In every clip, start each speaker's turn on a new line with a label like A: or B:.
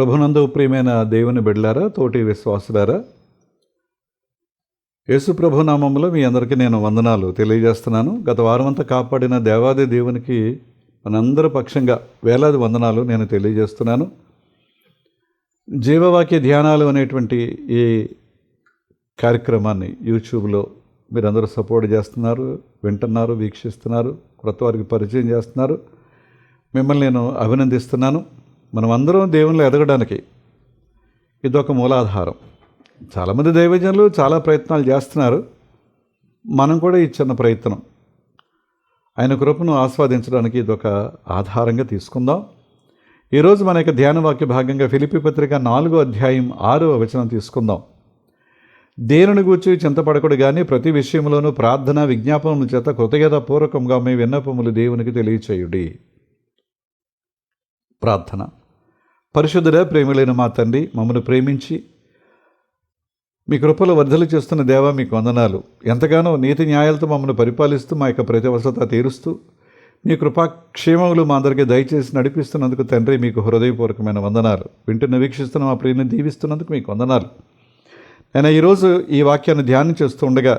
A: ప్రభునందు ప్రియమైన దేవుని బిడ్డలారా, తోటి విశ్వాసులారా, యేసు ప్రభు నామములో మీ అందరికీ నేను వందనాలు తెలియజేస్తున్నాను. గత వారమంతా కాపాడిన దేవాది దేవునికి మనందరి పక్షంగా వేలాది వందనాలు నేను తెలియజేస్తున్నాను. జీవవాక్య ధ్యానాలు అనేటువంటి ఈ కార్యక్రమాన్ని యూట్యూబ్లో మీరందరూ సపోర్ట్ చేస్తున్నారు, వింటున్నారు, వీక్షిస్తున్నారు, కొత్త వారికి పరిచయం చేస్తున్నారు. మిమ్మల్ని నేను అభినందిస్తున్నాను. మనమందరం దేవునిలో ఎదగడానికి ఇదొక మూలాధారం. చాలామంది దైవజనులు చాలా ప్రయత్నాలు చేస్తున్నారు. మనం కూడా ఈ చిన్న ప్రయత్నం ఆయన కృపను ఆస్వాదించడానికి ఇదొక ఆధారంగా తీసుకుందాం. ఈరోజు మన యొక్క ధ్యాన వాక్య భాగంగా ఫిలిప్పీ పత్రిక 4వ అధ్యాయం 6వ వచనం తీసుకుందాం. దేనిని గూర్చి చింతపడకుడు కానీ ప్రతి విషయంలోనూ ప్రార్థన విజ్ఞాపనముల చేత కృతజ్ఞతాపూర్వకంగా మీ విన్నపములు దేవునికి తెలియచేయుడి. ప్రార్థన. పరిశుద్ధుడ, ప్రేమలైన మా తండ్రి, మమ్మల్ని ప్రేమించి మీ కృపలో వర్ధలు చేస్తున్న దేవా, మీకు వందనాలు. ఎంతగానో నీతి న్యాయాలతో మమ్మల్ని పరిపాలిస్తూ మా యొక్క ప్రతి అవసరత తీరుస్తూ మీ కృపాక్షేమములు మా అందరికీ దయచేసి నడిపిస్తున్నందుకు తండ్రి మీకు హృదయపూర్వకమైన వందనాలు. వింటున్న వీక్షిస్తున్న మా ప్రియుని దీవిస్తున్నందుకు మీకు వందనాలు. నేను ఈరోజు ఈ వాక్యాన్ని ధ్యానం చేస్తూ ఉండగా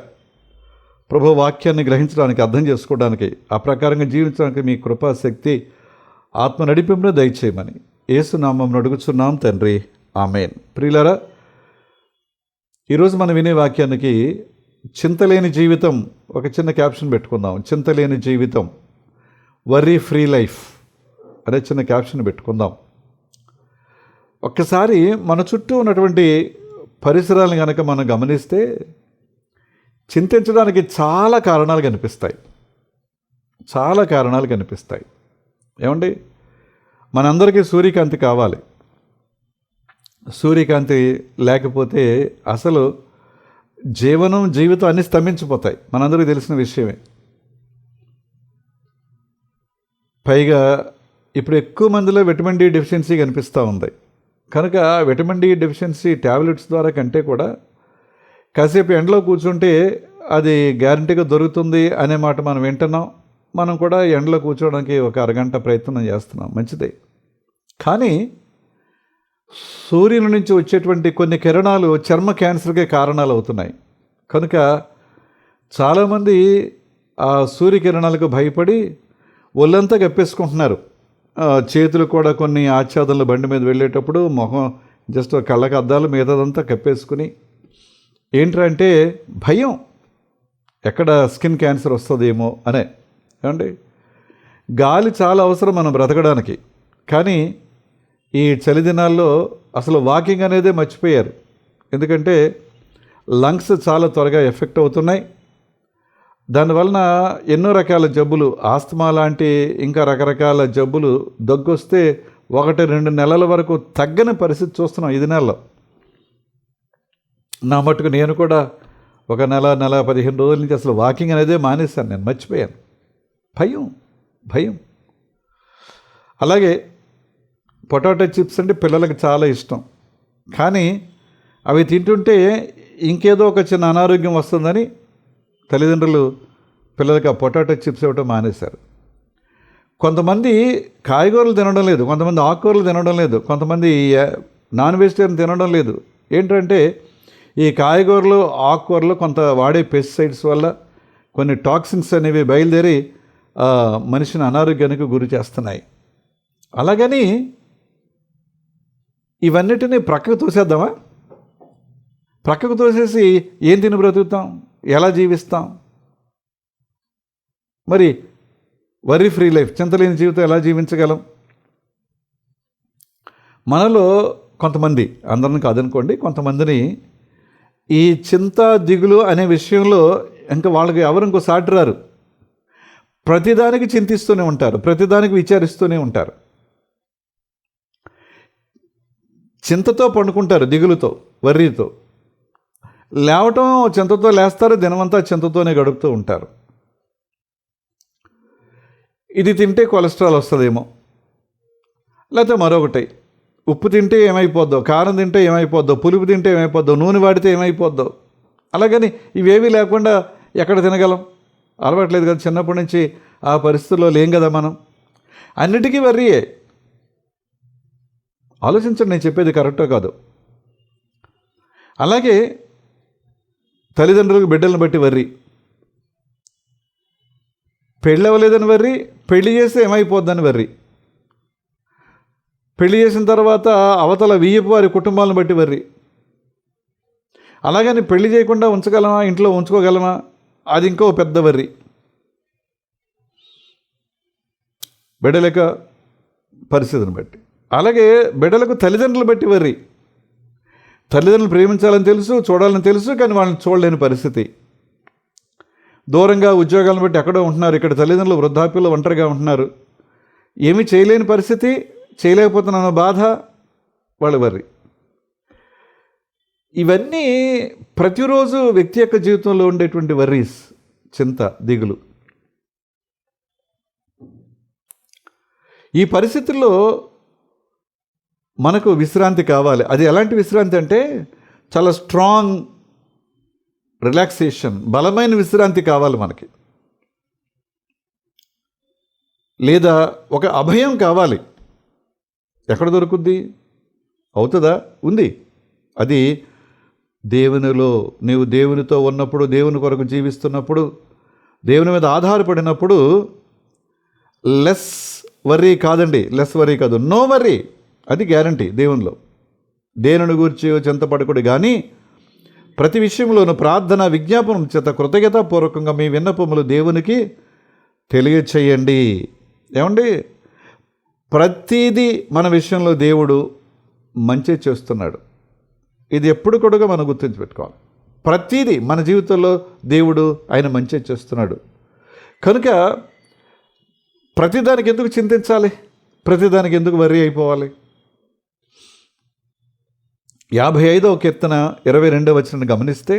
A: ప్రభు వాక్యాన్ని గ్రహించడానికి, అర్థం చేసుకోవడానికి, ఆ ప్రకారంగా జీవించడానికి మీ కృపాశక్తి ఆత్మ నడిపింపును దయచేయమని యేసు నామమున అడుగుచున్నాం తండ్రి, ఆమేన్. ప్రియులారా, ఈరోజు మనం వినే వాక్యానికి చింతలేని జీవితం, ఒక చిన్న క్యాప్షన్ పెట్టుకుందాం. చింతలేని జీవితం, వర్రీ ఫ్రీ లైఫ్ అనే చిన్న క్యాప్షన్ పెట్టుకుందాం. ఒక్కసారి మన చుట్టూ ఉన్నటువంటి పరిసరాలను కనుక మనం గమనిస్తే చింతించడానికి చాలా కారణాలు కనిపిస్తాయి. చాలా కారణాలు కనిపిస్తాయి. ఏమండి, మనందరికీ సూర్యకాంతి కావాలి. సూర్యకాంతి లేకపోతే అసలు జీవితం అన్నీ స్తంభించిపోతాయి. మనందరికీ తెలిసిన విషయమే. పైగా ఇప్పుడు ఎక్కువ మందిలో విటమిన్ డి డెఫిషియన్సీ కనిపిస్తూ ఉంది. కనుక విటమిన్ డి డెఫిషియన్సీ ట్యాబ్లెట్స్ ద్వారా కంటే కూడా కాసేపు ఎండలో కూర్చుంటే అది గ్యారంటీగా దొరుకుతుంది అనే మాట మనం వింటున్నాం. మనం కూడా ఎండలో కూర్చోవడానికి ఒక అరగంట ప్రయత్నం చేస్తున్నాం, మంచిదే. కానీ సూర్యుని నుంచి వచ్చేటువంటి కొన్ని కిరణాలు చర్మ క్యాన్సర్కే కారణాలు అవుతున్నాయి. కనుక చాలామంది ఆ సూర్యకిరణాలకు భయపడి ఒళ్ళంతా కప్పేసుకుంటున్నారు. చేతులు కూడా కొన్ని ఆచ్ఛాదనలు బండి మీద వెళ్ళేటప్పుడు మొహం జస్ట్ కళ్ళకి అద్దాలు మిగతాదంతా కప్పేసుకుని, ఏంటంటే భయం, ఎక్కడ స్కిన్ క్యాన్సర్ వస్తుందేమో అనే. ఏమండి, గాలి చాలా అవసరం మనం బ్రతకడానికి. కానీ ఈ చలి దినాల్లో అసలు వాకింగ్ అనేదే మర్చిపోయారు. ఎందుకంటే లంగ్స్ చాలా త్వరగా ఎఫెక్ట్ అవుతున్నాయి. దానివలన ఎన్నో రకాల జబ్బులు, ఆస్తమా లాంటి ఇంకా రకరకాల జబ్బులు, దగ్గొస్తే 1-2 నెలల వరకు తగ్గని పరిస్థితి చూస్తున్నాం ఈ దినాల్లో. నా మటుకు నేను కూడా ఒక నెల 15 రోజుల నుంచి అసలు వాకింగ్ అనేదే మానేశాను. నేను మర్చిపోయాను. భయం. అలాగే పొటాటో చిప్స్ అంటే పిల్లలకి చాలా ఇష్టం. కానీ అవి తింటుంటే ఇంకేదో ఒక చిన్న అనారోగ్యం వస్తుందని తల్లిదండ్రులు పిల్లలకి ఆ పొటాటో చిప్స్ ఇవ్వటం మానేశారు. కొంతమంది కాయగూరలు తినడం లేదు, కొంతమంది ఆకుకూరలు తినడం లేదు, కొంతమంది నాన్ వెజిటేరియన్ తినడం లేదు. ఏంటంటే ఈ కాయగూరలు, ఆకుకూరలు కొంత వాడే పెస్టిసైడ్స్ వల్ల కొన్ని టాక్సిన్స్ అనేవి బయలుదేరి మనిషిని అనారోగ్యానికి గురి చేస్తున్నాయి. అలాగని ఇవన్నిటినీ ప్రక్కకు తోసేద్దామా? ప్రక్కకు తోసేసి ఏం తిని బ్రతుకుతాం, ఎలా జీవిస్తాం? మరి వరీ ఫ్రీ లైఫ్, చింతలేని జీవితం ఎలా జీవించగలం? మనలో కొంతమంది, అందరిని కాదనుకోండి, కొంతమందిని ఈ చింత దిగులు అనే విషయంలో ఇంకా వాళ్ళకి ఎవరు ఇంకో సాటి రారు. ప్రతిదానికి చింతిస్తూనే ఉంటారు, ప్రతిదానికి విచారిస్తూనే ఉంటారు. చింతతో పండుకుంటారు, దిగులుతో, వర్రీతో. లేవటం చింతతో లేస్తారు, దినమంతా చింతతోనే గడుపుతూ ఉంటారు. ఇది తింటే కొలెస్ట్రాల్ వస్తుందేమో, లేకపోతే మరొకటి, ఉప్పు తింటే ఏమైపోద్దో, కారం తింటే ఏమైపోద్దో, పులుపు తింటే ఏమైపోద్దో, నూనె వాడితే ఏమైపోద్దో. అలాగని ఇవేమీ లేకుండా ఎక్కడ తినగలం? అలవాట్లేదు కదా, చిన్నప్పటి నుంచి ఆ పరిస్థితుల్లో లేం కదా మనం. అన్నిటికీ వర్రీయే. ఆలోచించండి, నేను చెప్పేది కరెక్టో కాదు. అలాగే తల్లిదండ్రులకు బిడ్డలను బట్టి వర్రి, పెళ్ళి అవ్వలేదని వర్రి, పెళ్లి చేస్తే ఏమైపోద్దని వర్రి, పెళ్లి చేసిన తర్వాత అవతల వీయపు వారి కుటుంబాలను బట్టి వర్రి. అలాగని పెళ్లి చేయకుండా ఉంచగలమా, ఇంట్లో ఉంచుకోగలమా, అది ఇంకో పెద్ద వర్రి. బిడ్డల యొక్క పరిస్థితిని బట్టి. అలాగే బిడ్డలకు తల్లిదండ్రులు బట్టి వర్రి. తల్లిదండ్రులు ప్రేమించాలని తెలుసు, చూడాలని తెలుసు, కానీ వాళ్ళని చూడలేని పరిస్థితి. దూరంగా ఉద్యోగాలను బట్టి ఎక్కడో ఉంటున్నారు, ఇక్కడ తల్లిదండ్రులు వృద్ధాప్యంలో ఒంటరిగా ఉంటున్నారు, ఏమీ చేయలేని పరిస్థితి, చేయలేకపోతున్నాను బాధ, వాళ్ళు వర్రి. ఇవన్నీ ప్రతిరోజు వ్యక్తి యొక్క జీవితంలో ఉండేటువంటి వర్రీస్, చింత, దిగులు. ఈ పరిస్థితుల్లో మనకు విశ్రాంతి కావాలి. అది ఎలాంటి విశ్రాంతి అంటే చాలా స్ట్రాంగ్ రిలాక్సేషన్, బలమైన విశ్రాంతి కావాలి మనకి. లేదా ఒక అభయం కావాలి. ఎక్కడ దొరుకుద్ది? అవుతుందా? ఉంది. అది దేవునిలో, నీవు దేవునితో ఉన్నప్పుడు, దేవుని కొరకు జీవిస్తున్నప్పుడు, దేవుని మీద ఆధారపడినప్పుడు లెస్ వర్రీ కాదండి, లెస్ వర్రీ కాదు, నో వర్రీ, అది గ్యారంటీ దేవునిలో. దేనిని గూర్చి చింతపడకుడు కానీ ప్రతి విషయంలోనూ ప్రార్థన విజ్ఞాపనం చేత కృతజ్ఞతాపూర్వకంగా మీ విన్నపములు దేవునికి తెలియచేయండి. ఏమండి, ప్రతిదీ మన విషయంలో దేవుడు మంచి చేస్తున్నాడు. ఇది ఎప్పుడు కూడా మనం గుర్తుంచిపెట్టుకోవాలి. ప్రతిదీ మన జీవితంలో దేవుడు ఆయన మంచి చేస్తున్నాడు. కనుక ప్రతిదానికి ఎందుకు చింతించాలి? ప్రతిదానికి ఎందుకు వర్రీ అయిపోవాలి? 55వ కీర్తన 22వ వచనాన్ని గమనిస్తే,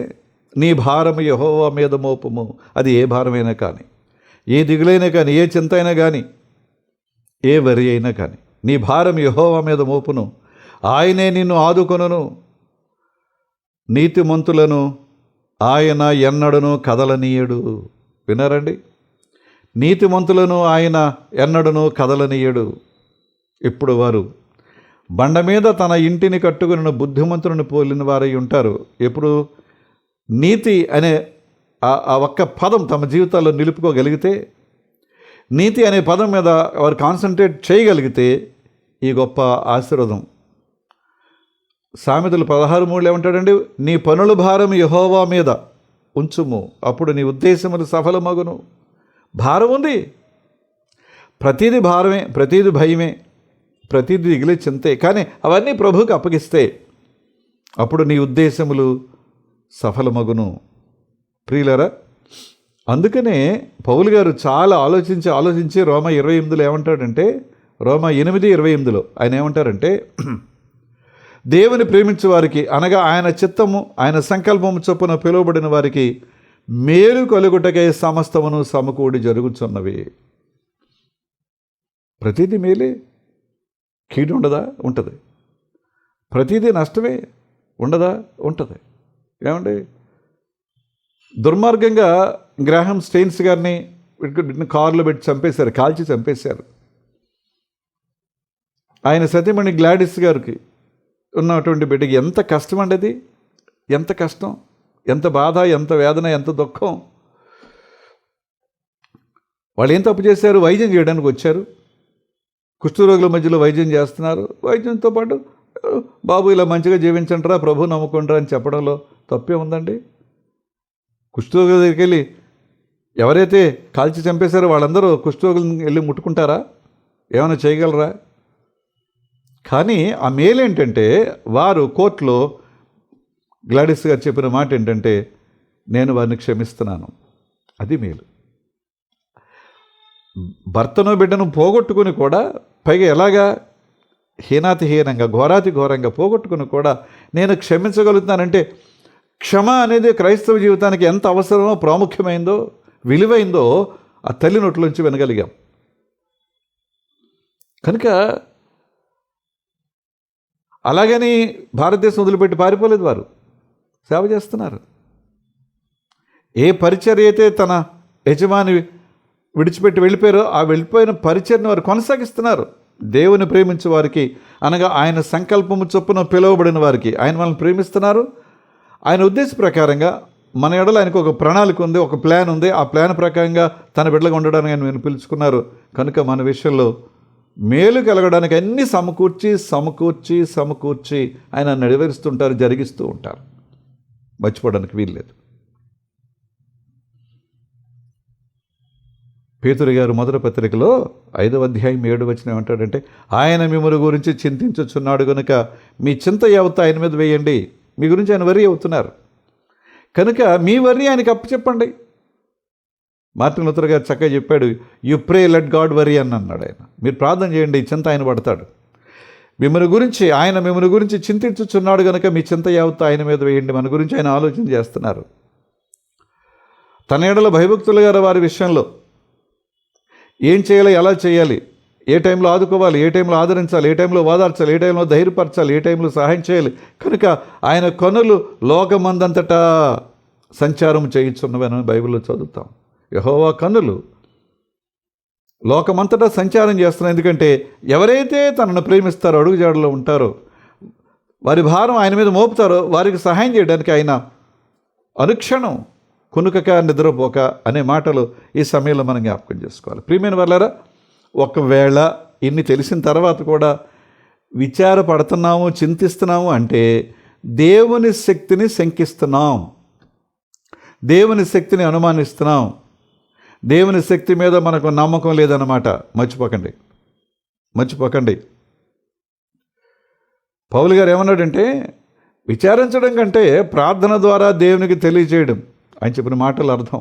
A: నీ భారము యెహోవా మీద మోపము. అది ఏ భారమైనా కానీ, ఏ దిగులైనా కానీ, ఏ చింత అయినా కానీ, ఏ వరి అయినా కానీ, నీ భారం యెహోవా మీద మోపును, ఆయనే నిన్ను ఆదుకొనును. నీతిమంతులను ఆయన ఎన్నడను కదలనీయడు. విన్నారండి? నీతిమంతులను ఆయన ఎన్నడను కదలనీయడు. ఇప్పుడు వారు బండ మీద తన ఇంటిని కట్టుకుని బుద్ధిమంతులను పోలిన వారై ఉంటారు. ఎప్పుడు నీతి అనే ఆ ఒక్క పదం తమ జీవితాల్లో నిలుపుకోగలిగితే, నీతి అనే పదం మీద వారు కాన్సన్ట్రేట్ చేయగలిగితే ఈ గొప్ప ఆశీర్వాదం. సామెతలు 16:3 ఏమంటాడండి? నీ పనుల భారం యెహోవా మీద ఉంచుము, అప్పుడు నీ ఉద్దేశములు సఫలమగును. భారం ఉంది, ప్రతిదీ భారమే, ప్రతిదీ భయమే, ప్రతిదీ దిగులే, చింతే. కానీ అవన్నీ ప్రభువుకి అప్పగిస్తే అప్పుడు నీ ఉద్దేశములు సఫలమగును. ప్రియులరా, అందుకనే పౌలు గారు చాలా ఆలోచించి రోమా 28లో ఏమంటాడంటే, రోమా 8:28లో ఆయన ఏమంటారంటే, దేవుని ప్రేమించే వారికి, అనగా ఆయన చిత్తము ఆయన సంకల్పము చొప్పున పిలువబడిన వారికి మేలు కలుగుటకై సమస్తమును సమకూడి జరుగుతున్నవి. ప్రతిదీ మేలే, కీడు ఉండదా? ఉంటుంది. ప్రతిదీ నష్టమే ఉండదా? ఉంటుంది. ఏమండి, దుర్మార్గంగా గ్రాహం స్టెయిన్స్ గారిని కారులో పెట్టి చంపేశారు, కాల్చి చంపేశారు. ఆయన సతీమణి గ్లాడిస్ గారికి ఉన్నటువంటి బిడ్డకి ఎంత కష్టం అండి అది, ఎంత కష్టం, ఎంత బాధ, ఎంత వేదన, ఎంత దుఃఖం. వాళ్ళు ఏం తప్పు చేశారు? వైద్యం చేయడానికి వచ్చారు, కుష్ఠరోగుల మధ్యలో వైద్యం చేస్తున్నారు. వైద్యంతో పాటు బాబు ఇలా మంచిగా జీవించండిరా, ప్రభు నమ్ముకుంటారా అని చెప్పడంలో తప్పే ఉందండి. కుష్ఠరోగుల దగ్గరికి వెళ్ళి ఎవరైతే కాల్చి చంపేశారో వాళ్ళందరూ కుష్ఠరోగులను వెళ్ళి ముట్టుకుంటారా? ఏమైనా చేయగలరా? కానీ ఆ మేలు ఏంటంటే, వారు కోర్టులో గ్లాడిస్ గారు చెప్పిన మాట ఏంటంటే, నేను వారిని క్షమిస్తున్నాను. అది మేలు. భర్తను బిడ్డను పోగొట్టుకుని కూడా, పైగా ఎలాగా హీనాతిహీనంగా, ఘోరాతి ఘోరంగా పోగొట్టుకుని కూడా నేను క్షమించగలుగుతానంటే, క్షమ అనేది క్రైస్తవ జీవితానికి ఎంత అవసరమో, ప్రాముఖ్యమైందో, విలువైందో ఆ తల్లి నోట్లోంచి వినగలిగాం. కనుక అలాగని భారతదేశం వదిలిపెట్టి పారిపోలేదు, వారు సేవ చేస్తున్నారు. ఏ పరిచర్య అయితే తన యజమాని విడిచిపెట్టి వెళ్ళిపోయారో ఆ వెళ్ళిపోయిన పరిచర్ని వారు కొనసాగిస్తున్నారు. దేవుని ప్రేమించే వారికి, అనగా ఆయన సంకల్పము చొప్పున పిలువబడిన వారికి ఆయన మనల్ని ప్రేమిస్తున్నారు. ఆయన ఉద్దేశ ప్రకారంగా మన ఎడల ఆయనకు ఒక ప్రణాళిక ఉంది, ఒక ప్లాన్ ఉంది. ఆ ప్లాన్ ప్రకారంగా తన బిడ్డలుగా ఉండడానికి ఆయన పిలుచుకున్నారు. కనుక మన విషయంలో మేలు కలగడానికి అన్నీ సమకూర్చి ఆయన నెరవేరుస్తుంటారు, జరిగిస్తూ ఉంటారు. మర్చిపోవడానికి వీల్లేదు. పేతురు గారు మొదటి పత్రికలో 5వ అధ్యాయం 7వ వచనం ఏమంటాడంటే, ఆయన మిమ్మల్ని గురించి చింతించుచున్నాడు కనుక మీ చింత యావత్తు ఆయన మీద వేయండి. మీ గురించి ఆయన వరి అవుతున్నారు కనుక మీ వరి ఆయనకి అప్పచెప్పండి. మార్టిన్ లూథర్ గారు చక్కగా చెప్పాడు, you pray let God worry అని అన్నాడు ఆయన. మీరు ప్రార్థన చేయండి, చింత ఆయన పడతాడు. ఆయన మిమ్మల్ని గురించి చింతించుచున్నాడు కనుక మీ చింత యావత్తు ఆయన మీద వేయండి. మన గురించి ఆయన ఆలోచన చేస్తున్నారు. తన ఎడల భయభక్తులు గారు వారి విషయంలో ఏం చేయాలి, ఎలా చేయాలి, ఏ టైంలో ఆదుకోవాలి, ఏ టైంలో ఆదరించాలి, ఏ టైంలో ఓదార్చాలి, ఏ టైంలో ధైర్యపరచాలి, ఏ టైంలో సహాయం చేయాలి. కనుక ఆయన కనులు లోకమందంతటా సంచారం చేయించున్నవని బైబిల్లో చదువుతాం. యెహోవా కన్నులు లోకమంతటా సంచారం చేస్తున్నాయి. ఎందుకంటే ఎవరైతే తనను ప్రేమిస్తారో, అడుగుజాడలో ఉంటారో, వారి భారం ఆయన మీద మోపుతారో వారికి సహాయం చేయడానికి ఆయన అనుక్షణం కునుకక నిద్రపోక అనే మాటలు ఈ సమయంలో మనం జ్ఞాపకం చేసుకోవాలి. ప్రియమైన వాళ్ళారా, ఒకవేళ ఇన్ని తెలిసిన తర్వాత కూడా విచారపడుతున్నాము, చింతిస్తున్నాము అంటే దేవుని శక్తిని శంకిస్తున్నాం, దేవుని శక్తిని అనుమానిస్తున్నాం, దేవుని శక్తి మీద మనకు నమ్మకం లేదన్నమాట. మర్చిపోకండి. పౌలు గారు ఏమన్నాడంటే, విచారించడం కంటే ప్రార్థన ద్వారా దేవునికి తెలియజేయడం ఆయన చెప్పిన మాటల అర్థం.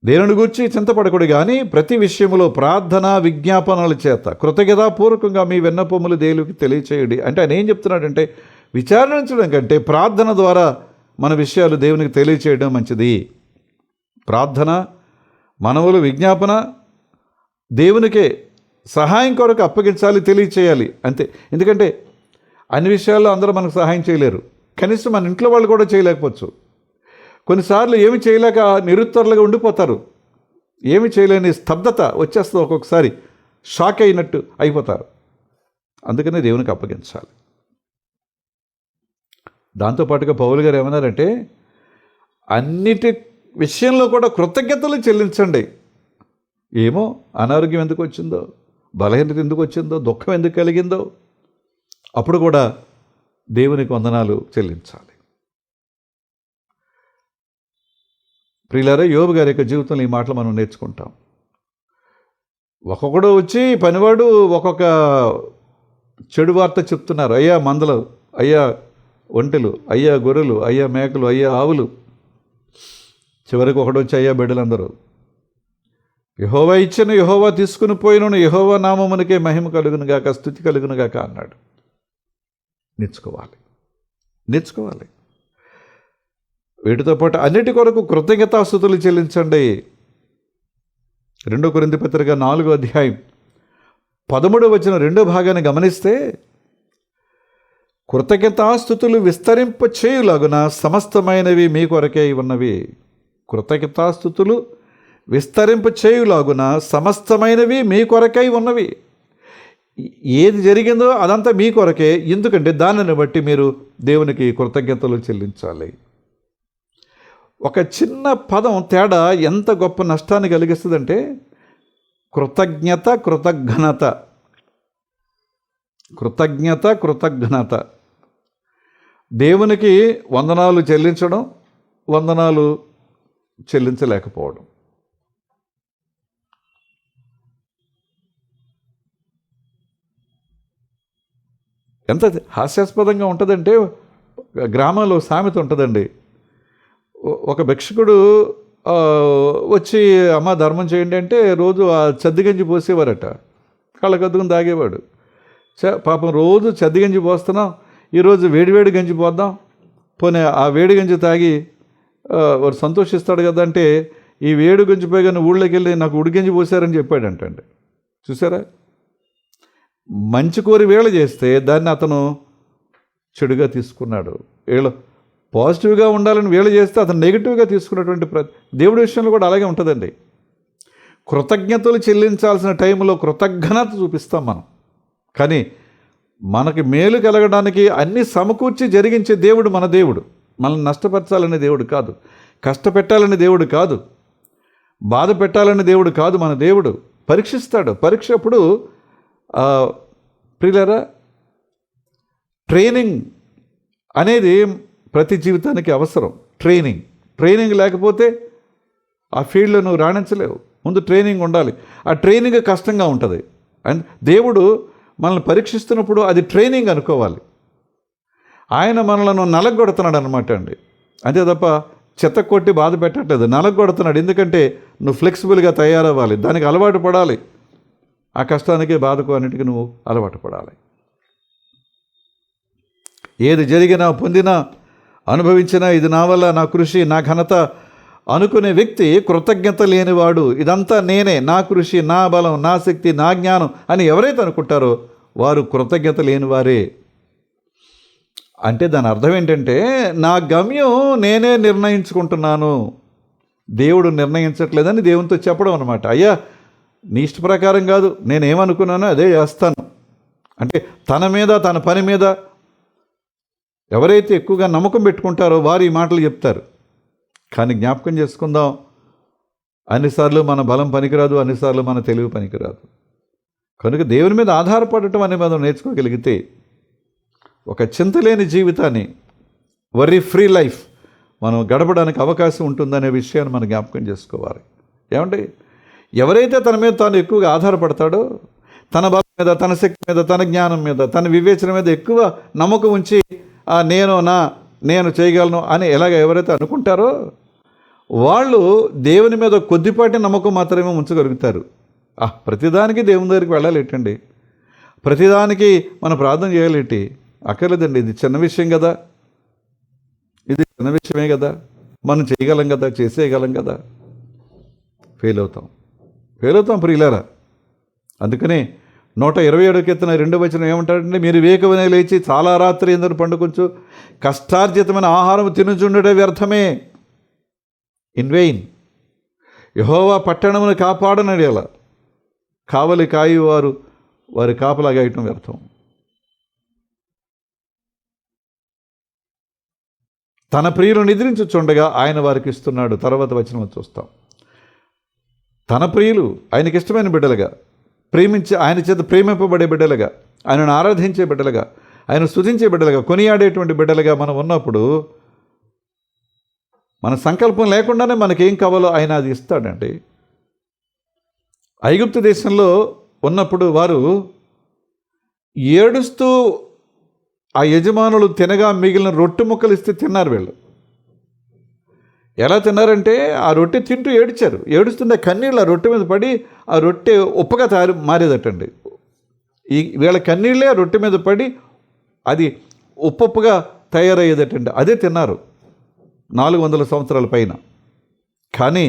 A: దేవుని గురించి చింతపడకూడదు కానీ ప్రతి విషయంలో ప్రార్థన విజ్ఞాపనల చేత కృతజ్ఞతాపూర్వకంగా మీ విన్నపములు దేవునికి తెలియచేయండి. అంటే ఆయన ఏం చెప్తున్నాడంటే, విచారించడం కంటే ప్రార్థన ద్వారా మన విషయాలు దేవునికి తెలియచేయడం మంచిది. ప్రార్థన, మనవులు, విజ్ఞాపన దేవునికే సహాయం కొరకు అప్పగించాలి, తెలియచేయాలి అంతే. ఎందుకంటే అన్ని విషయాల్లో అందరూ మనకు సహాయం చేయలేరు. కనీసం మన ఇంట్లో వాళ్ళు కూడా చేయలేకపోవచ్చు. కొన్నిసార్లు ఏమి చేయలేక నిరుత్తరులుగా ఉండిపోతారు. ఏమి చేయలేని స్తబ్దత వచ్చేస్తుంది, ఒక్కొక్కసారి షాక్ అయినట్టు అయిపోతారు. అందుకనే దేవునికి అప్పగించాలి. దాంతోపాటుగా పౌలు గారు ఏమన్నారంటే, అన్నిటి విషయంలో కూడా కృతజ్ఞతలు చెల్లించండి. ఏమో అనారోగ్యం ఎందుకు వచ్చిందో, బలహీనత ఎందుకు వచ్చిందో, దుఃఖం ఎందుకు కలిగిందో, అప్పుడు కూడా దేవునికి వందనాలు చెల్లించాలి. ప్రియులారా, యోబు గారి యొక్క జీవితంలో ఈ మాటలు మనం నేర్చుకుంటాం. ఒక్కొక్కడు వచ్చి పనివాడు ఒక్కొక్క చెడు వార్త చెప్తున్నారు. అయ్యా మందలు, అయ్యా ఒంటెలు, అయ్యా గొర్రెలు, అయ్యా మేకలు, అయ్యా ఆవులు. చివరికి ఒకడు వచ్చి అయ్యా బిడ్డలందరూ. యెహోవా ఇచ్చిన యెహోవా తీసుకుని పోయినను యెహోవా నామమునకే మహిమ కలుగును గాక, స్తుతి కలుగును గాక అన్నాడు. నేర్చుకోవాలి. వీటితో పాటు అన్నిటి కొరకు కృతజ్ఞతాస్తుతులు చెల్లించండి. 2 కొరింథీ పత్రిక 4వ అధ్యాయం 13వ వచనం 2వ భాగాన్ని గమనిస్తే, కృతజ్ఞతాస్తుతులు విస్తరింప చేయులాగున సమస్తమైనవి మీ కొరకే ఉన్నవి. కృతజ్ఞతాస్తుతులు విస్తరింప చేయులాగున సమస్తమైనవి మీ కొరకై ఉన్నవి. ఏది జరిగిందో అదంతా మీ కొరకే. ఎందుకంటే దానిని బట్టి మీరు దేవునికి కృతజ్ఞతలు చెల్లించాలి. ఒక చిన్న పదం తేడా ఎంత గొప్ప నష్టాన్ని కలిగిస్తుందంటే, కృతజ్ఞత. దేవునికి వందనాలు చెల్లించడం, వందనాలు చెల్లించలేకపోవడం. ఎంత హాస్యాస్పదంగా ఉంటుందంటే, గ్రామంలో సామెత ఉంటుందండి. ఒక భిక్షకుడు వచ్చి అమ్మ ధర్మం చేయండి అంటే రోజు ఆ చద్దిగంజి పోసేవారట. కళ్ళకద్దుకుని తాగేవాడు. పాపం రోజు చద్దిగంజి పోస్తున్నాం, ఈరోజు వేడివేడి గంజి పోద్దాం, పోనీ ఆ వేడి గంజి తాగి వాడు సంతోషిస్తాడు కదా అంటే, ఈ వేడి గంజి పోయిగానే ఊళ్ళోకి వెళ్ళి నాకు ఉడిగంజి పోసారని చెప్పాడంటండి. చూసారా, మంచి కోరి వేళ చేస్తే దాన్ని అతను చెడుగా తీసుకున్నాడు. పాజిటివ్గా ఉండాలని వేళ చేస్తే అతను నెగిటివ్గా తీసుకున్నటువంటి దేవుడి విషయంలో కూడా అలాగే ఉంటుందండి. కృతజ్ఞతలు చెల్లించాల్సిన టైంలో కృతజ్ఞత చూపిస్తాం మనం. కానీ మనకి మేలు కలగడానికి అన్ని సమకూర్చి జరిగించే దేవుడు మన దేవుడు. మనల్ని నష్టపరచాలనే దేవుడు కాదు, కష్టపెట్టాలనే దేవుడు కాదు, బాధ పెట్టాలనే దేవుడు కాదు. మన దేవుడు పరీక్షిస్తాడు. పరీక్ష అప్పుడు ప్రియులారా, ట్రైనింగ్ అనేది ప్రతి జీవితానికి అవసరం. ట్రైనింగ్ లేకపోతే ఆ ఫీల్డ్లో నువ్వు రాణించలేవు. ముందు ట్రైనింగ్ ఉండాలి. ఆ ట్రైనింగ్ కష్టంగా ఉంటుంది. అండ్ దేవుడు మనల్ని పరీక్షిస్తున్నప్పుడు అది ట్రైనింగ్ అనుకోవాలి. ఆయన మనలను నలగొడుతున్నాడు అనమాట అండి. అంతే తప్ప చెత్త కొట్టి బాధ పెట్టట్లేదు, నలగొడుతున్నాడు. ఎందుకంటే నువ్వు ఫ్లెక్సిబుల్గా తయారవ్వాలి, దానికి అలవాటు పడాలి. ఆ కష్టానికి బాధకు అన్నిటికీ నువ్వు అలవాటు పడాలి. ఏది జరిగినా పొందినా అనుభవించినా ఇది నా వల్ల, నా కృషి, నా ఘనత అనుకునే వ్యక్తి కృతజ్ఞత లేనివాడు. ఇదంతా నేనే, నా కృషి, నా బలం, నా శక్తి, నా జ్ఞానం అని ఎవరైతే అనుకుంటారో వారు కృతజ్ఞత లేనివారే. అంటే దాని అర్థం ఏంటంటే నా గమ్యం నేనే నిర్ణయించుకుంటున్నాను, దేవుడు నిర్ణయించట్లేదని దేవునితో చెప్పడం అనమాట. అయ్యా నీ ఇష్ట ప్రకారం కాదు, నేనేమనుకున్నానో అదే చేస్తాను. అంటే తన మీద, తన పని మీద ఎవరైతే ఎక్కువగా నమ్మకం పెట్టుకుంటారో వారు ఈ మాటలు చెప్తారు. కానీ జ్ఞాపకం చేసుకుందాం, అన్నిసార్లు మన బలం పనికిరాదు, అన్నిసార్లు మన తెలివి పనికిరాదు. కనుక దేవుని మీద ఆధారపడటం అనే మనం నేర్చుకోగలిగితే ఒక చింతలేని జీవితాన్ని, వరీ ఫ్రీ లైఫ్ మనం గడపడానికి అవకాశం ఉంటుందనే విషయాన్ని మనం జ్ఞాపకం చేసుకోవాలి. ఏమంటే ఎవరైతే తన మీద తాను ఎక్కువగా ఆధారపడతాడో, తన బలం మీద, తన శక్తి మీద, తన జ్ఞానం మీద, తన వివేచన మీద ఎక్కువ నమ్మకం ఉంచి నేను చేయగలను అని ఎవరైతే అనుకుంటారో వాళ్ళు దేవుని మీద కొద్దిపాటి నమ్మకం మాత్రమే ఉంచగలుగుతారు. ప్రతిదానికి దేవుని దగ్గరికి వెళ్ళాలి ఏంటండి, ప్రతిదానికి మనం ప్రార్థన చేయాలేంటి? అక్కర్లేదండి. ఇది చిన్న విషయం కదా, ఇది చిన్న విషయమే కదా, మనం చేయగలం కదా, చేసేయగలం కదా. ఫెయిల్ అవుతాం ప్రియులారా. అందుకనే 127 కీర్తన 2వ వచనం ఏమంటాడంటే, మీరు వివేకమనే లేచి చాలా రాత్రి ఎందరు పండుకొంచు కష్టార్జితమైన ఆహారం తినుచుండుటే వ్యర్థమే. In vein. యెహోవా పట్టణమును కాపాడనడేల కావలి కాయువారు వారి కాపలా గాయటం వ్యర్థం. తన ప్రియులు నిద్రించుచుండగా ఆయన వారికి ఇస్తున్నాడు. తర్వాత వచనం చూస్తాం. తన ప్రియులు ఆయనకి ఇష్టమైన బిడ్డలుగా, ప్రేమించి ఆయన చేత ప్రేమింపబడే బిడ్డలుగా, ఆయనను ఆరాధించే బిడ్డలుగా, ఆయన స్తుతించే బిడ్డలుగా, కొనియాడేటువంటి బిడ్డలుగా మనం ఉన్నప్పుడు మన సంకల్పం లేకుండానే మనకేం కావాలో ఆయన అది ఇస్తాడండి. ఐగుప్తు దేశంలో ఉన్నప్పుడు వారు ఏడుస్తూ ఆ యజమానులు తినగా మిగిలిన రొట్టె ముక్కలు ఇస్తే తిన్నారు. వీళ్ళు ఎలా తిన్నారంటే ఆ రొట్టె తింటూ ఏడ్చారు. ఏడుస్తున్న కన్నీళ్ళు ఆ రొట్టె మీద పడి ఆ రొట్టె ఉప్పగా మారేదటండి. వీళ్ళ కన్నీళ్ళే ఆ రొట్టె మీద పడి అది ఉప్పుగా తయారయ్యేదటండి. అదే తిన్నారు 400 సంవత్సరాల పైన. కానీ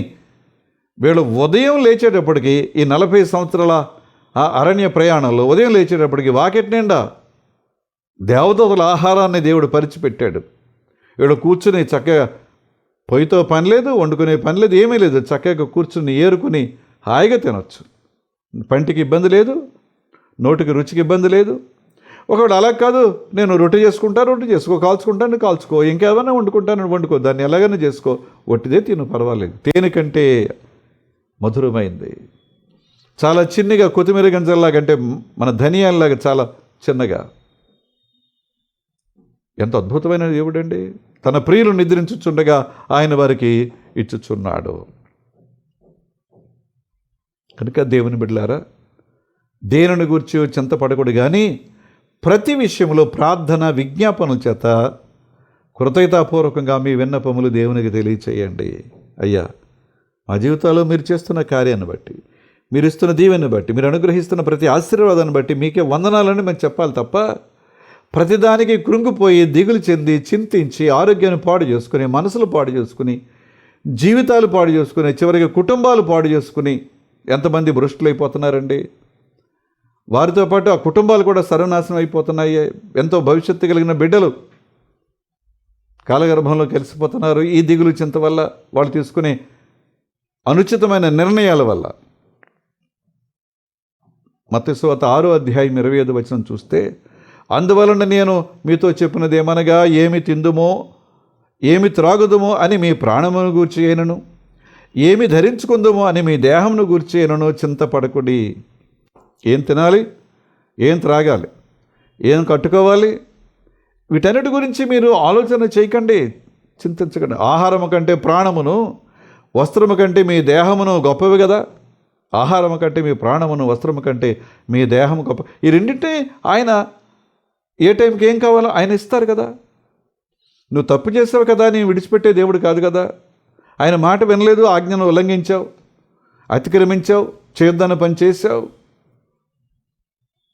A: వీళ్ళు ఉదయం లేచేటప్పటికి ఈ 40 సంవత్సరాల ఆ అరణ్య ప్రయాణంలో ఉదయం లేచేటప్పటికి వాకిట్ నిండా దేవదూతల ఆహారాన్ని దేవుడు పరిచిపెట్టాడు. వీళ్ళు కూర్చుని చక్కగా, పొయ్యితో పని లేదు, వండుకునే పని లేదు, ఏమీ లేదు, చక్కగా కూర్చుని ఏరుకుని హాయిగా తినొచ్చు. పంటికి ఇబ్బంది లేదు, నోటికి రుచికి ఇబ్బంది లేదు. ఒకవేళ అలా కాదు, నేను రొట్టె చేసుకో, కాల్చుకో, ఇంకేమైనా వండుకో, దాన్ని ఎలాగైనా చేసుకో, ఒట్టిదే తిను, పర్వాలేదు. తేనెకంటే మధురమైంది. చాలా చిన్నగా, కొత్తిమీర గింజల్లాగా, అంటే మన ధనియాల్లాగా చాలా చిన్నగా. ఎంత అద్భుతమైన దేవుడండి. తన ప్రియులు నిద్రించుచుండగా ఆయన వారికి ఇచ్చుచున్నాడు. కనుక దేవుని బిడ్డలారా, దేనిని గురించి చింతపడకూడదు, కానీ ప్రతి విషయంలో ప్రార్థన విజ్ఞాపనల చేత కృతజ్ఞతాపూర్వకంగా మీ విన్నపములు దేవునికి తెలియచేయండి. అయ్యా, మా జీవితాల్లో మీరు చేస్తున్న కార్యాన్ని బట్టి, మీరు ఇస్తున్న దీవెని బట్టి, మీరు అనుగ్రహిస్తున్న ప్రతి ఆశీర్వాదాన్ని బట్టి మీకే వందనాలని మేము చెప్పాలి తప్ప ప్రతిదానికి కృంగిపోయి, దిగులు చెంది, చింతించి, ఆరోగ్యాన్ని పాడు చేసుకుని, మనసులు పాడు చేసుకుని, జీవితాలు పాడు చేసుకుని, చివరికి కుటుంబాలు పాడు చేసుకుని ఎంతమంది భ్రష్టులైపోతున్నారండి. వారితో పాటు ఆ కుటుంబాలు కూడా సర్వనాశనం అయిపోతున్నాయి. ఎంతో భవిష్యత్తు కలిగిన బిడ్డలు కాలగర్భంలో కలిసిపోతున్నారు. ఈ దిగులు చింత వల్ల, వాళ్ళు తీసుకునే అనుచితమైన నిర్ణయాల వల్ల. మత్తయి సువార్త 6:25 చూస్తే, అందువలన నేను మీతో చెప్పినదేమనగా, ఏమి తిందుమో ఏమి త్రాగుదుమో అని మీ ప్రాణమును గూర్చి అయినను, ఏమి ధరించుకుందుమో అని మీ దేహమును గూర్చి అయినను చింతపడకుడి. ఏం తినాలి, ఏం త్రాగాలి, ఏం కట్టుకోవాలి, వీటన్నిటి గురించి మీరు ఆలోచన చేయకండి, చింతించకండి. ఆహారము కంటే ప్రాణమును, వస్త్రము కంటే మీ దేహమును గొప్పవి కదా. ఆహారము కంటే మీ ప్రాణమును, వస్త్రము కంటే మీ దేహము గొప్ప. ఈ రెండింటినీ ఆయన ఏ టైంకి ఏం కావాలో ఆయన ఇస్తారు కదా. నువ్వు తప్పు చేసావు కదా, నీ విడిచిపెట్టే దేవుడు కాదు కదా. ఆయన మాట వినలేదు, ఆజ్ఞను ఉల్లంఘించావు, అతిక్రమించావు, చేయొద్దన్న పని చేశావు.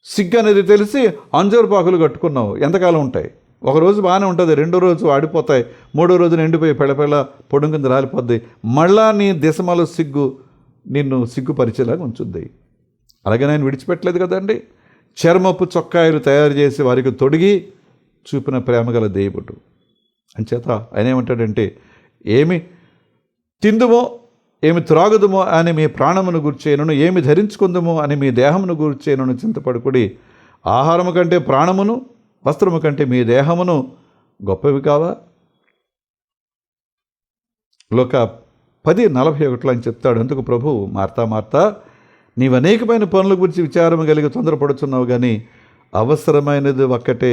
A: సిగ్గు అనేది తెలిసి అంజూరు పాకులు కట్టుకున్నావు. ఎంతకాలం ఉంటాయి? ఒకరోజు బాగానే ఉంటుంది, రెండో రోజు ఆడిపోతాయి, మూడో రోజు ఎండిపోయి పెళ్ళ పొడుగు కింద రాలిపోద్ది. మళ్ళా నీ దిశమలో సిగ్గు నిన్ను సిగ్గుపరిచేలాగా ఉంచుద్ది. అలాగే ఆయన విడిచిపెట్టలేదు కదండి. చర్మపు చొక్కాయలు తయారు చేసి వారికి తొడిగి చూపిన ప్రేమగల దేవుడు. అంచేత ఆయన ఏమంటాడంటే, ఏమి తిందుమో ఏమి త్రాగుదుమో అని మీ ప్రాణమును గూర్చేయను, ఏమి ధరించుకుందుమో అని మీ దేహమును గూర్చేయను చింతపడుకుడి. ఆహారము కంటే ప్రాణమును, వస్త్రము కంటే మీ దేహమును గొప్పవి కావా? లోక 10:41 అని చెప్తాడు. అందుకు ప్రభు, మార్తా నీవు అనేకమైన పనుల గురించి విచారం కలిగి తొందరపడుచున్నావు, కానీ అవసరమైనది ఒక్కటే.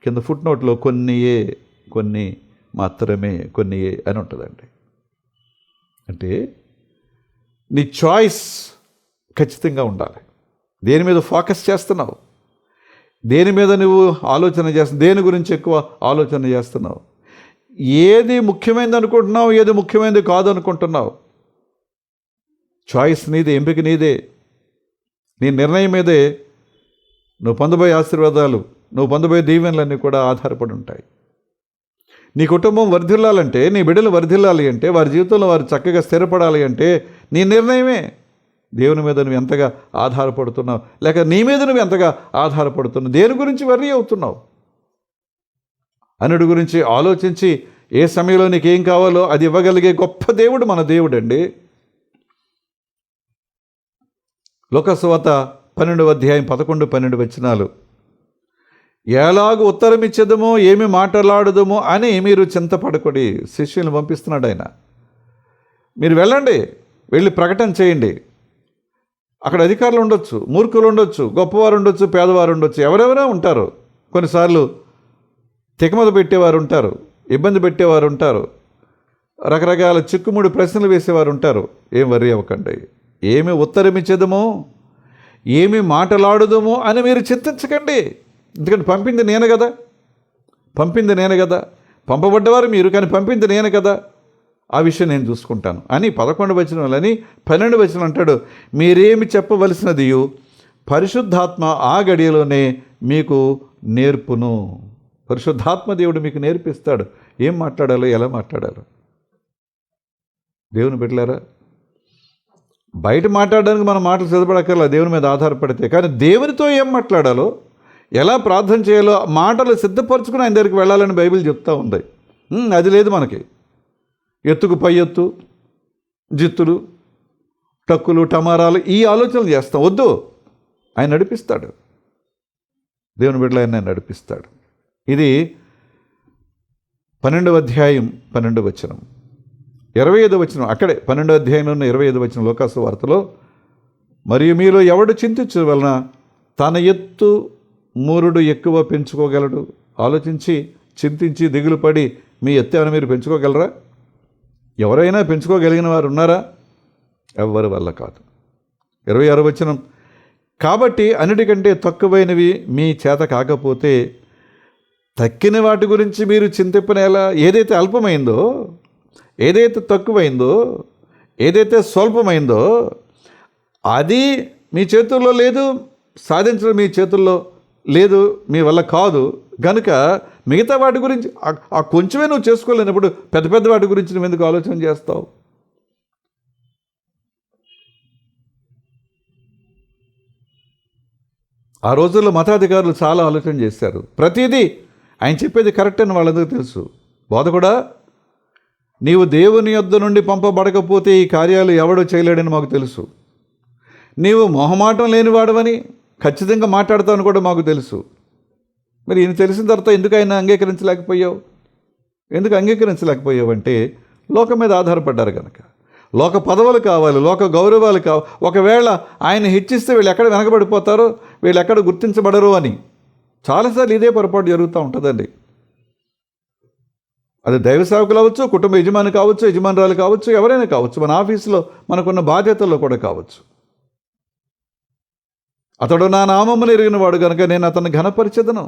A: కింద ఫుట్ నోట్లో కొన్ని మాత్రమే అని ఉంటుందండి. అంటే నీ చాయిస్ ఖచ్చితంగా ఉండాలి. దేని మీద ఫోకస్ చేస్తున్నావు, దేని మీద నువ్వు ఆలోచన చేస్తున్నావు, దేని గురించి ఎక్కువ ఆలోచన చేస్తున్నావు, ఏది ముఖ్యమైనది అనుకుంటున్నావు, ఏది ముఖ్యమైనది కాదు అనుకుంటున్నావు. చాయిస్ నీదే, ఎంపిక నీదే, నీ నిర్ణయం మీదే నువ్వు పొందబోయే ఆశీర్వాదాలు, నువ్వు పొందబోయే దీవెనలన్నీ కూడా ఆధారపడి ఉంటాయి. నీ కుటుంబం వర్ధిల్లాలంటే, నీ బిడ్డలు వర్ధిల్లాలి అంటే, వారి జీవితంలో వారు చక్కగా స్థిరపడాలి అంటే నీ నిర్ణయమే. దేవుని మీద నువ్వు ఎంతగా ఆధారపడుతున్నావు, లేక నీ మీద నువ్వు ఎంతగా ఆధారపడుతున్నావు, దేని గురించి వర్రీ అవుతున్నావు, అన్నిటి గురించి ఆలోచించి ఏ సమయంలో నీకేం కావాలో అది ఇవ్వగలిగే గొప్ప దేవుడు మన దేవుడు అండి. లోకసువార్త 12:11-12 ఎలాగూ ఉత్తరం ఇచ్చేదమో ఏమి మాట్లాడదుమో అని మీరు చింతపడకుడి. శిష్యులను పంపిస్తున్నాడు ఆయన. మీరు వెళ్ళండి, వెళ్ళి ప్రకటన చేయండి. అక్కడ అధికారులు ఉండొచ్చు, మూర్ఖులు ఉండొచ్చు, గొప్పవారు ఉండొచ్చు, పేదవారు ఉండొచ్చు, ఎవరెవరో ఉంటారు. కొన్నిసార్లు తికమత పెట్టేవారు ఉంటారు, ఇబ్బంది పెట్టేవారు ఉంటారు, రకరకాల చిక్కుముడి ప్రశ్నలు వేసేవారు ఉంటారు. ఏం వర్రీ అవ్వకండి. ఏమి ఉత్తరం ఇచ్చేదమో ఏమి మాట్లాడుదమో అని మీరు చింతించకండి. ఎందుకంటే పంపింది నేను కదా, పంపబడ్డవారు మీరు, కానీ పంపింది నేను కదా, ఆ విషయం నేను చూసుకుంటాను అని 11 వచనాలని 12 వచనం అంటాడు. మీరేమి చెప్పవలసినది పరిశుద్ధాత్మ ఆ గడియలోనే మీకు నేర్పును. పరిశుద్ధాత్మ దేవుడు మీకు నేర్పిస్తాడు ఏం మాట్లాడాలో, ఎలా మాట్లాడాలో. దేవుని బిడ్డలారా, బయట మాట్లాడడానికి మన మాటలు చదవడక్కర్లా దేవుని మీద ఆధారపడితే, కానీ దేవునితో ఏం మాట్లాడాలో, ఎలా ప్రార్థన చేయాలో మాటలు సిద్ధపరచుకుని ఆయన దగ్గరికి వెళ్ళాలని బైబిల్ చెప్తూ ఉంది. అది లేదు మనకి. ఎత్తుకు పై ఎత్తు, జిత్తులు, టక్కులు, టమారాలు, ఈ ఆలోచనలు చేస్తాం. వద్దు, ఆయన నడిపిస్తాడు. దేవుని బిడ్డలు ఆయన నడిపిస్తాడు. ఇది 12:12 వచనం, 25 వచనం. అక్కడే 12 అధ్యాయంలో 25 వచనం లోకాసువార్తలో, మరియు మీలో ఎవడు చింతించు వలన తన ఎత్తు మూరుడు ఎక్కువ పెంచుకోగలడు. ఆలోచించి చింతించి దిగులు పడి మీ ఎత్తు ఏమైనా మీరు పెంచుకోగలరా? ఎవరైనా పెంచుకోగలిగిన వారు ఉన్నారా? ఎవ్వరి వల్ల కాదు. 26 వచనం, కాబట్టి అన్నిటికంటే తక్కువైనవి మీ చేత కాకపోతే తక్కిన వాటి గురించి మీరు చింతింపనేలా. ఏదైతే అల్పమైందో, ఏదైతే తక్కువైందో, ఏదైతే స్వల్పమైందో అది మీ చేతుల్లో లేదు, సాధించడం మీ చేతుల్లో లేదు, మీ వల్ల కాదు. కనుక మిగతా వాటి గురించి, ఆ కొంచెమే నువ్వు చేసుకోలేనప్పుడు పెద్ద పెద్ద వాటి గురించి నువ్వు ఎందుకు ఆలోచన చేస్తావు? ఆ రోజుల్లో మతాధికారులు చాలా ఆలోచన చేశారు. ప్రతిదీ ఆయన చెప్పేది కరెక్ట్ అని వాళ్ళందరికీ తెలుసు. బోధకుడా, నీవు దేవుని యొద్ద నుండి పంపబడకపోతే ఈ కార్యాలు ఎవడో చేయలేడని మాకు తెలుసు. నీవు మొహమాటం లేనివాడవని ఖచ్చితంగా మాట్లాడతావని కూడా మాకు తెలుసు. మరి ఈయన తెలిసిన తర్వాత ఎందుకు ఆయన అంగీకరించలేకపోయావు? ఎందుకు అంగీకరించలేకపోయావు అంటే లోకం మీద ఆధారపడ్డారు కనుక. లోక పదవులు కావాలి, లోక గౌరవాలు కావాలి. ఒకవేళ ఆయన హెచ్చిస్తే వీళ్ళు ఎక్కడ వెనకబడిపోతారో, వీళ్ళు ఎక్కడ గుర్తించబడరు అని చాలాసార్లు ఇదే పొరపాటు జరుగుతూ ఉంటుందండి. అది దైవ సేవకులు అవ్వచ్చు, కుటుంబ యజమాని కావచ్చు, యజమానురాలు కావచ్చు, ఎవరైనా కావచ్చు, మన ఆఫీసులో మనకున్న బాధ్యతల్లో కూడా కావచ్చు. అతడు నా నామమును ఎరిగిన వాడు కనుక నేను అతన్ని ఘనపరిచెదను.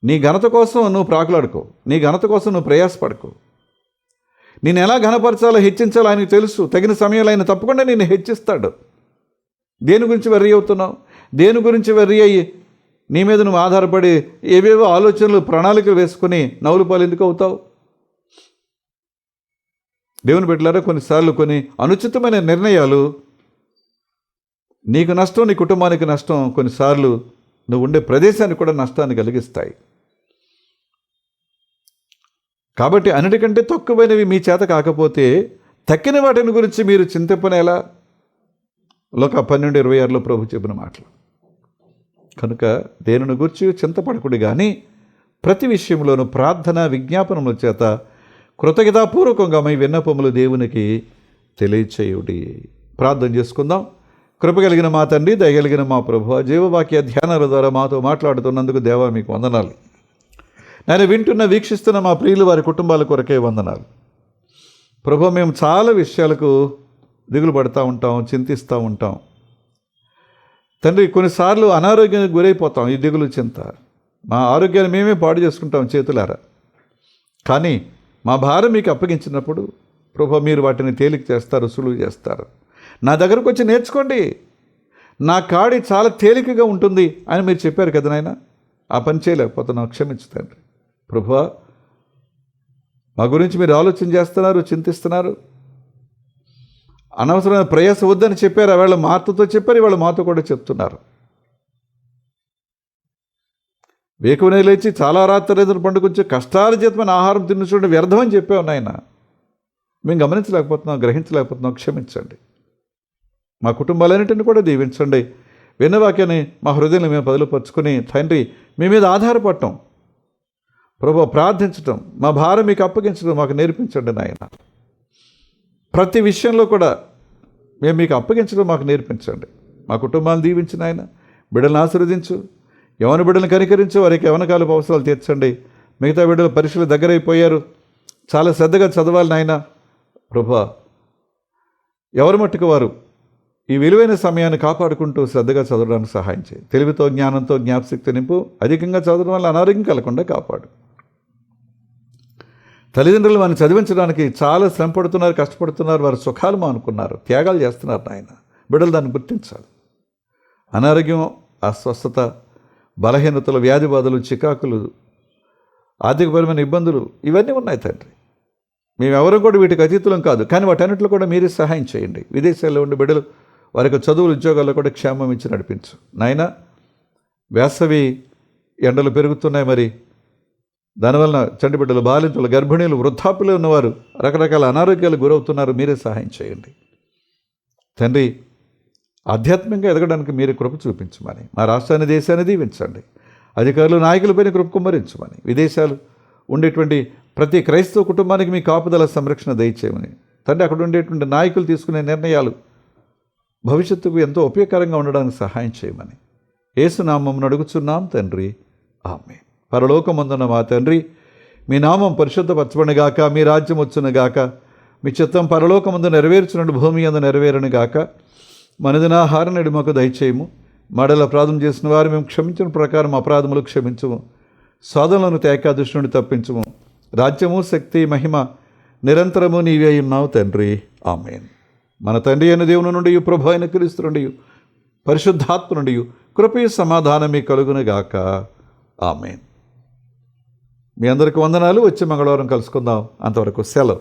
A: నీ ఘనత కోసం నువ్వు ప్రాకులాడుకో, నీ ఘనత కోసం నువ్వు ప్రయాసపడుకో. నేను ఎలా ఘనపరచాలో, హెచ్చించాలో ఆయనకు తెలుసు. తగిన సమయంలో ఆయన తప్పకుండా నేను హెచ్చిస్తాడు. దేని గురించి వెర్రి అవుతున్నావు? దేని గురించి వెర్రి అయ్యి నీ మీద నువ్వు ఆధారపడి ఏవేవో ఆలోచనలు, ప్రణాళికలు వేసుకుని నవ్వులు పాలు ఎందుకు అవుతావు? దేవుని బిడ్డలారా, కొన్నిసార్లు కొన్ని అనుచితమైన నిర్ణయాలు నీకు నష్టం, నీ కుటుంబానికి నష్టం, కొన్నిసార్లు నువ్వు ఉండే ప్రదేశానికి కూడా నష్టాన్ని కలిగిస్తాయి. కాబట్టి అన్నిటికంటే తక్కువైనవి మీ చేత కాకపోతే తక్కిన వాటిని గురించి మీరు చింతింపనేలా? లోక 12:26 ప్రభు చెప్పిన మాటలు. కనుక దేనిని గురించి చింతపడకుడి కానీ ప్రతి విషయంలోనూ ప్రార్థన విజ్ఞాపనముల చేత కృతజ్ఞతాపూర్వకంగా మీ విన్నపములు దేవునికి తెలియచేయుడి. ప్రార్థన చేసుకుందాం. కృపగలిగిన మా తండ్రి, దయగలిగిన మా ప్రభువా, జీవవాక్య ధ్యానాల ద్వారా మాతో మాట్లాడుతున్నందుకు దేవా మీకు వందనాలు. నేను వింటున్న, వీక్షిస్తున్న మా ప్రియులు, వారి కుటుంబాల కొరకే వందనాలు. ప్రభు, మేము చాలా విషయాలకు దిగులు పడుతూ ఉంటాం, చింతిస్తూ ఉంటాం తండ్రి. కొన్నిసార్లు అనారోగ్యానికి గురైపోతాం. ఈ దిగులు, చింత, మా ఆరోగ్యాన్ని మేమే పాడు చేసుకుంటాం చేతులారా. కానీ మా భారం మీకు అప్పగించినప్పుడు ప్రభు, మీరు వాటిని తేలిక చేస్తారు, సులువు చేస్తారు. నా దగ్గరకు వచ్చి నేర్చుకోండి, నా కాడి చాలా తేలికగా ఉంటుంది అని మీరు చెప్పారు కదా నాయన. ఆ పని చేయలేకపోతున్నాం, క్షమించు తండ్రి. ప్రభువా, మా గురించి మీరు ఆలోచన చేస్తున్నారు, చింతిస్తున్నారు. అనవసరమైన ప్రయాస వద్దని చెప్పారు. వాళ్ళ మాతతో చెప్పారు, ఇవాళ మాతో కూడా చెప్తున్నారు. వేకువనే లేచి చాలా రాత్రి పండుకొచ్చి కష్టాల చేతమైన ఆహారం తిని చూడండి వ్యర్థం అని చెప్పావు నాయన. మేము గమనించలేకపోతున్నాం, గ్రహించలేకపోతున్నాం, క్షమించండి. మా కుటుంబాలన్నింటినీ కూడా దీవించండి. విన్న వాక్యాన్ని మా హృదయంలో మేము బదులుపరుచుకొని తండ్రి మీ మీద ఆధారపడటం, ప్రభు ప్రార్థించటం, మా భారం మీకు అప్పగించడం మాకు నేర్పించండి నాయన. ప్రతి విషయంలో కూడా మేము మీకు అప్పగించడం మాకు నేర్పించండి. మా కుటుంబాన్ని దీవించిన ఆయన, బిడ్డలను ఆశీర్వదించు, యవన బిడ్డలను కనికరించు, వారికి యవనకాలపు అవసరాలు తీర్చండి. మిగతా బిడ్డలు పరీక్షలు దగ్గరైపోయారు, చాలా శ్రద్ధగా చదవాలి నాయన. ప్రభువా, ఎవరి మట్టుకు వారు ఈ విలువైన సమయాన్ని కాపాడుకుంటూ శ్రద్ధగా చదవడానికి సహాయం చేయి. తెలివితో, జ్ఞానంతో జ్ఞాపశక్తి నింపు. అధికంగా చదవడం వల్ల అనారోగ్యం కలగకుండా కాపాడు. తల్లిదండ్రులు వారిని చదివించడానికి చాలా శ్రమ పడుతున్నారు, కష్టపడుతున్నారు, వారి సుఖాలు మానుకున్నారు, త్యాగాలు చేస్తున్నారు నాయన. బిడ్డలు దాన్ని గుర్తించాలి. అనారోగ్యం, అస్వస్థత, బలహీనతలు, వ్యాధి బాధలు, చికాకులు, ఆర్థికపరమైన ఇబ్బందులు ఇవన్నీ ఉన్నాయి తండ్రి. మేమెవరూ కూడా వీటికి అతీతులం కాదు, కానీ వాటన్నిటిలో కూడా మీరే సహాయం చేయండి. విదేశాల్లో ఉండే బిడ్డలు వారికి చదువులు, ఉద్యోగాల్లో కూడా క్షేమం ఇచ్చి నడిపించు నాయన. వేసవి ఎండలు పెరుగుతున్నాయి, మరి దానివల్ల చంటి బిడ్డలు, బాలింతలు, గర్భిణీలు, వృద్ధాప్యులు ఉన్నవారు రకరకాల అనారోగ్యాలు గురవుతున్నారు. మీరే సహాయం చేయండి తండ్రి. ఆధ్యాత్మికంగా ఎదగడానికి మీరే కృప చూపించమని, మా రాష్ట్రాన్ని, దేశాన్ని దీవించండి. అధికారులు, నాయకులపైన కృప కుమ్మరించమని, విదేశాలు ఉండేటువంటి ప్రతి క్రైస్తవ కుటుంబానికి మీ కాపుదల, సంరక్షణ దయచేయమని తండ్రి. అక్కడ ఉండేటువంటి నాయకులు తీసుకునే నిర్ణయాలు భవిష్యత్తుకు ఎంతో ఉపయోగకరంగా ఉండడానికి సహాయం చేయమని యేసు నామమున అడుగుచున్నాం తండ్రి, ఆమేన్. పరలోకమందున్న మా తండ్రి, మీ నామం పరిశుద్ధపరచబడునుగాక, మీ రాజ్యం వచ్చునుగాక, మీ చిత్తం పరలోకమందు నెరవేర్చునట్టు భూమి యందు నెరవేరునుగాక. మనదినాహారం నేడు మాకు దయచేయము. మడల అపరాధం చేసిన వారు మేము క్షమించిన ప్రకారం అపరాధములు క్షమించము. సాధనలను తేక దుష్టుని తప్పించము. రాజ్యము, శక్తి, మహిమ నిరంతరము నీవే ఉన్నావు తండ్రి, ఆమేన్. మన తండ్రి అయిన దేవుని నుండి, ప్రభు అయిన క్రీస్తు నుండి, పరిశుద్ధాత్మ నుండి కృపయు సమాధానమే కలుగునుగాక, ఆమేన్. మీ అందరికీ వందనాలు. వచ్చే మంగళవారం కలుసుకుందాం. అంతవరకు సెలవు.